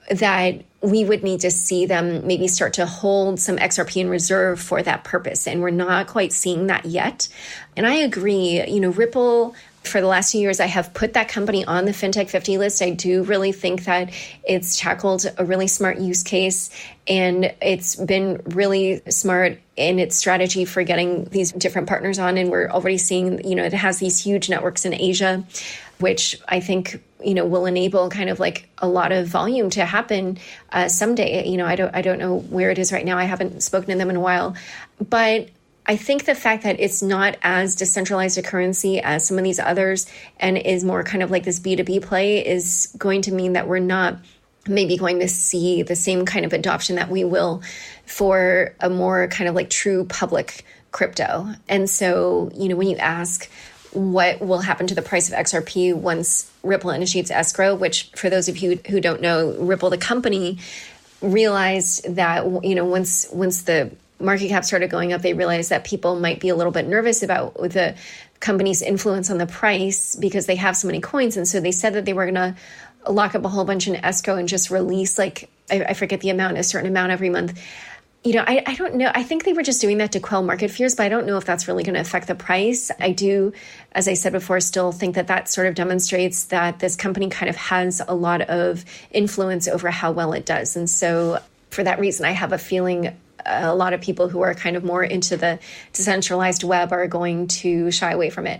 S1: that we would need to see them maybe start to hold some XRP in reserve for that purpose. And we're not quite seeing that yet. And I agree, Ripple For the last 2 years, I have put that company on the FinTech 50 list. I do really think that it's tackled a really smart use case, and it's been really smart in its strategy for getting these different partners on. And we're already seeing, it has these huge networks in Asia, which I think, will enable kind of like a lot of volume to happen someday. I don't know where it is right now. I haven't spoken to them in a while, but I think the fact that it's not as decentralized a currency as some of these others and is more kind of like this B2B play is going to mean that we're not maybe going to see the same kind of adoption that we will for a more kind of like true public crypto. And so, when you ask what will happen to the price of XRP once Ripple initiates escrow, which for those of you who don't know, Ripple, the company, realized that, once the market cap started going up, they realized that people might be a little bit nervous about the company's influence on the price because they have so many coins. And so they said that they were going to lock up a whole bunch in escrow and just release, like, I forget the amount, a certain amount every month. I don't know. I think they were just doing that to quell market fears, but I don't know if that's really going to affect the price. I do, as I said before, still think that that sort of demonstrates that this company kind of has a lot of influence over how well it does. And so for that reason, I have a feeling a lot of people who are kind of more into the decentralized web are going to shy away from it.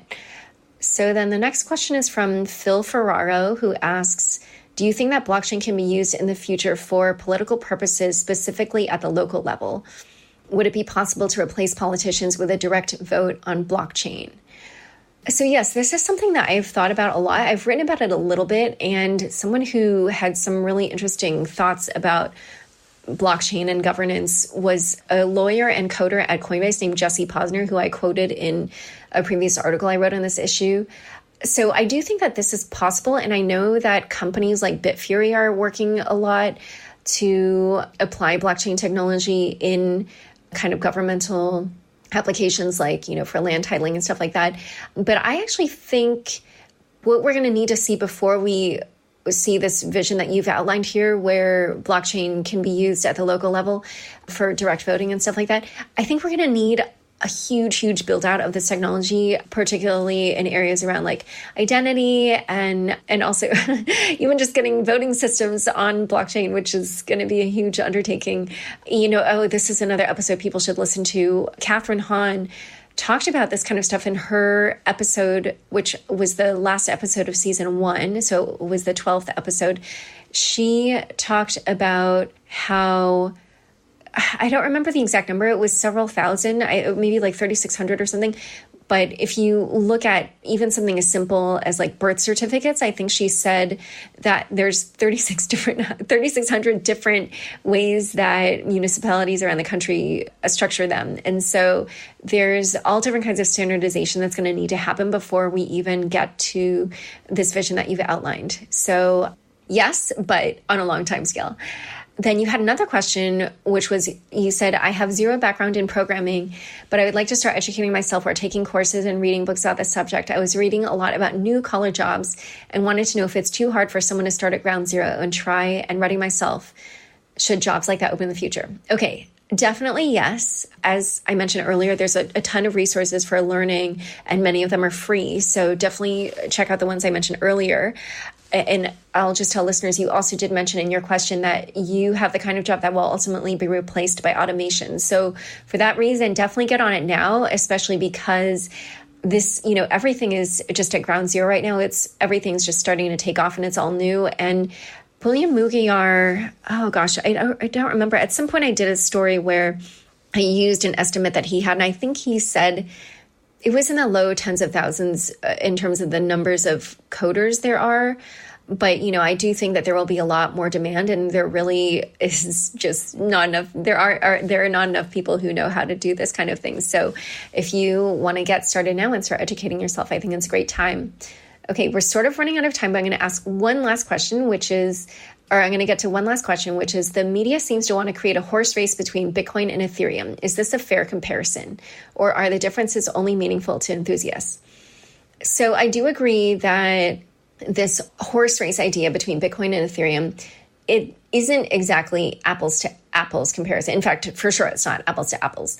S1: So then the next question is from Phil Ferraro, who asks, do you think that blockchain can be used in the future for political purposes, specifically at the local level? Would it be possible to replace politicians with a direct vote on blockchain? So yes, this is something that I've thought about a lot. I've written about it a little bit, and someone who had some really interesting thoughts about blockchain and governance was a lawyer and coder at Coinbase named Jesse Posner, who I quoted in a previous article I wrote on this issue. So I do think that this is possible. And I know that companies like Bitfury are working a lot to apply blockchain technology in kind of governmental applications, like, for land titling and stuff like that. But I actually think what we're going to need to see before we see this vision that you've outlined here, where blockchain can be used at the local level for direct voting and stuff like that, I think we're going to need a huge build out of this technology, particularly in areas around like identity and also even just getting voting systems on blockchain, which is going to be a huge undertaking. This is another episode people should listen to. Kathryn Haun talked about this kind of stuff in her episode, which was the last episode of season 1. So it was the 12th episode. She talked about how, I don't remember the exact number. It was several thousand, maybe like 3,600 or something. But if you look at even something as simple as like birth certificates, I think she said that there's 3,600 different ways that municipalities around the country structure them. And so there's all different kinds of standardization that's going to need to happen before we even get to this vision that you've outlined. So yes, but on a long time scale. Then you had another question, which was, you said, I have zero background in programming, but I would like to start educating myself or taking courses and reading books about this subject. I was reading a lot about new collar jobs and wanted to know if it's too hard for someone to start at ground zero and try and ready myself. Should jobs like that open in the future? Okay, definitely yes. As I mentioned earlier, there's a ton of resources for learning, and many of them are free. So definitely check out the ones I mentioned earlier. And I'll just tell listeners, you also did mention in your question that you have the kind of job that will ultimately be replaced by automation. So for that reason, definitely get on it now, especially because this, everything is just at ground zero right now. Everything's just starting to take off and it's all new. And William Mugiar, oh gosh, I don't remember. At some point I did a story where I used an estimate that he had, and I think he said it was in the low tens of thousands in terms of the numbers of coders there are. But, I do think that there will be a lot more demand, and there really is just not enough. There are not enough people who know how to do this kind of thing. So if you want to get started now and start educating yourself, I think it's a great time. Okay, we're sort of running out of time, but I'm going to ask one last question, I'm going to get to one last question, which is, the media seems to want to create a horse race between Bitcoin and Ethereum. Is this a fair comparison, or are the differences only meaningful to enthusiasts? So I do agree that this horse race idea between Bitcoin and Ethereum, it isn't exactly apples to apples comparison. In fact, for sure, it's not apples to apples.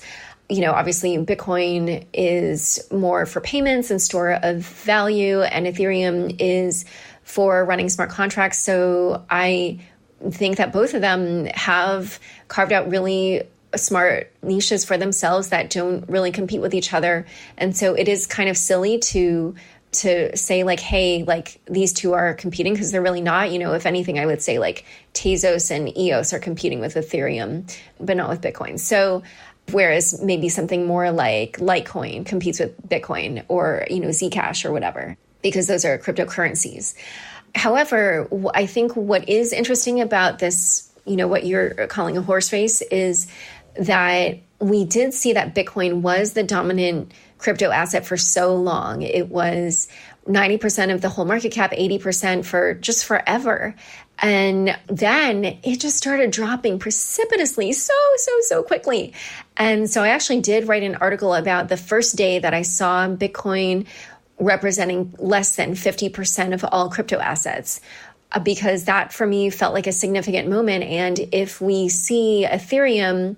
S1: Obviously Bitcoin is more for payments and store of value, and Ethereum is for running smart contracts. So I think that both of them have carved out really smart niches for themselves that don't really compete with each other. And so it is kind of silly to say like, hey, like these two are competing, because they're really not. If anything, I would say like Tezos and EOS are competing with Ethereum, but not with Bitcoin. So whereas maybe something more like Litecoin competes with Bitcoin, or, Zcash or whatever, because those are cryptocurrencies. However, I think what is interesting about this, what you're calling a horse race, is that we did see that Bitcoin was the dominant crypto asset for so long. It was 90% of the whole market cap, 80% for just forever. And then it just started dropping precipitously so quickly. And so I actually did write an article about the first day that I saw Bitcoin representing less than 50% of all crypto assets, because that for me felt like a significant moment. And if we see Ethereum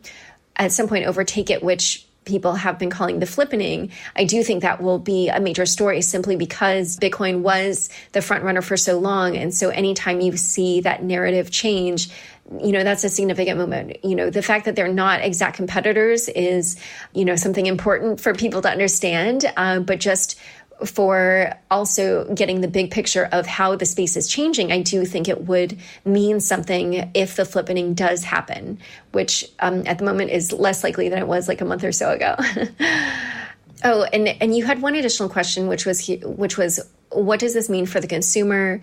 S1: at some point overtake it, which people have been calling the flippening, I do think that will be a major story, simply because Bitcoin was the front runner for so long. And so anytime you see that narrative change, that's a significant moment. The fact that they're not exact competitors is, something important for people to understand, but just for also getting the big picture of how the space is changing, I do think it would mean something if the flippening does happen, which at the moment is less likely than it was like a month or so ago. Oh, and you had one additional question, which was, what does this mean for the consumer?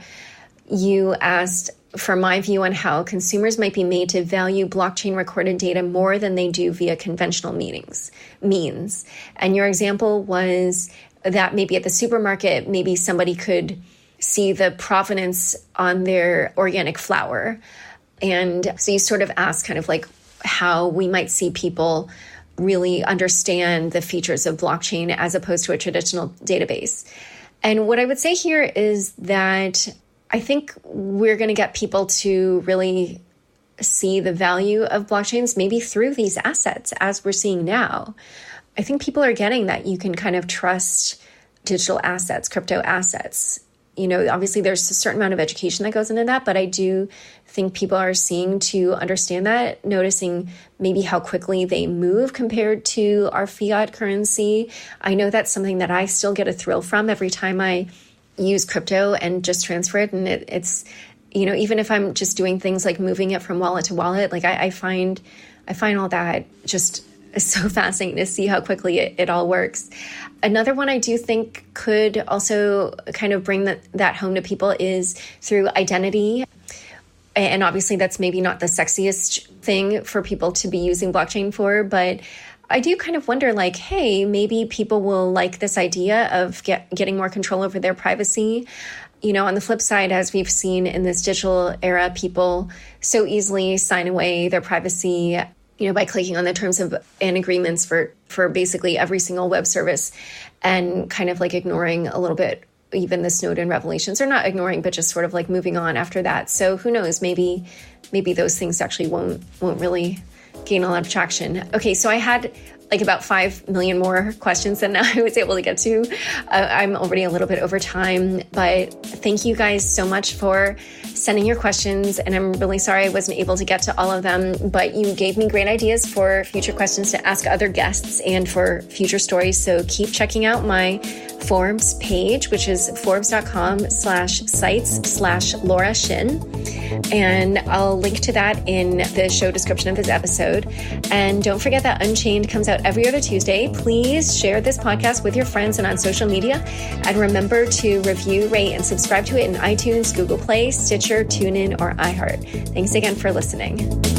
S1: You asked for my view on how consumers might be made to value blockchain recorded data more than they do via conventional means. And your example was that maybe at the supermarket, maybe somebody could see the provenance on their organic flour. And so you sort of ask kind of like how we might see people really understand the features of blockchain as opposed to a traditional database. And what I would say here is that I think we're going to get people to really see the value of blockchains maybe through these assets, as we're seeing now. I think people are getting that you can kind of trust digital assets, crypto assets. Obviously there's a certain amount of education that goes into that, but I do think people are seeing to understand that, noticing maybe how quickly they move compared to our fiat currency. I know that's something that I still get a thrill from every time I use crypto and just transfer it. And it's, even if I'm just doing things like moving it from wallet to wallet, like I find all that just so fascinating to see how quickly it all works. Another one I do think could also kind of bring that home to people is through identity. And obviously that's maybe not the sexiest thing for people to be using blockchain for, but I do kind of wonder like, hey, maybe people will like this idea of getting more control over their privacy. On the flip side, as we've seen in this digital era, people so easily sign away their privacy by clicking on the terms of and agreements for basically every single web service, and kind of like ignoring a little bit even the Snowden revelations, or not ignoring, but just sort of like moving on after that. So who knows, maybe those things actually won't really gain a lot of traction. Okay, so I had like about 5 million more questions than I was able to get to. I'm already a little bit over time, but thank you guys so much for sending your questions. And I'm really sorry I wasn't able to get to all of them, but you gave me great ideas for future questions to ask other guests and for future stories. So keep checking out my Forbes page, which is forbes.com/sites/Laura Shin. And I'll link to that in the show description of this episode. And don't forget that Unchained comes out every other Tuesday. Please share this podcast with your friends and on social media. And remember to review, rate, and subscribe to it in iTunes, Google Play, Stitcher, TuneIn, or iHeart. Thanks again for listening.